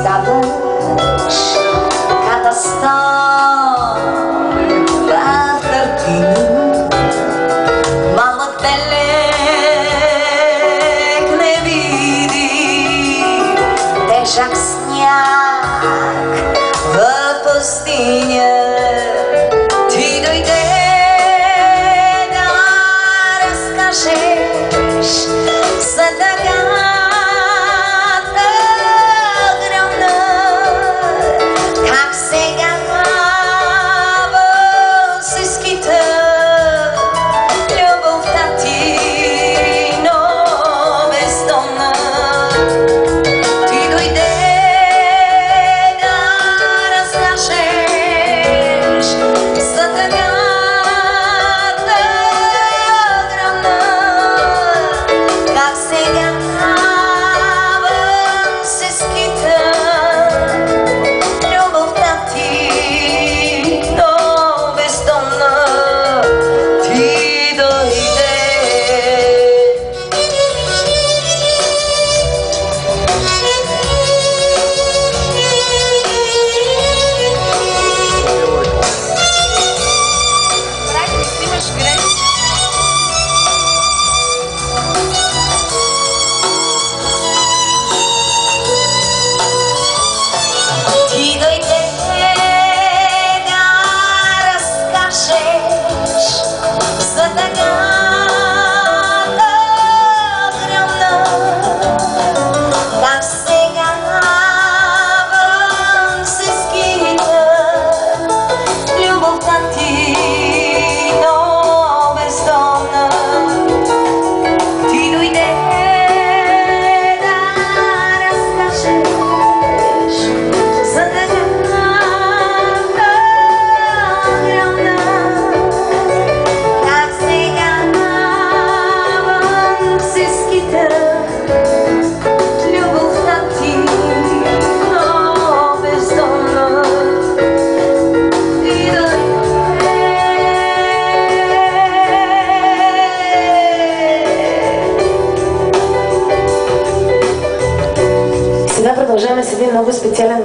оставаш като стара картина. Малък далек не види тежък сняг в пустиня. Ти дойде да разкажеш за тъгата гръмна, как сега се скита любовта ти, но бездомна. Ти дойде да разкажеш за тъгата гръмна, как сега се скита любовта ти, но бездомна. Ти дойде. Имаш греш. Ти дойде да разкажеш за тъгата гръмна, как сега се скита любовта ти, но бездомна. Ти дойде да разкажеш за тъгата гръмна, как сега се скита любовта ти, но бездомна. Ти дойде. Сега продължаваме с един много специален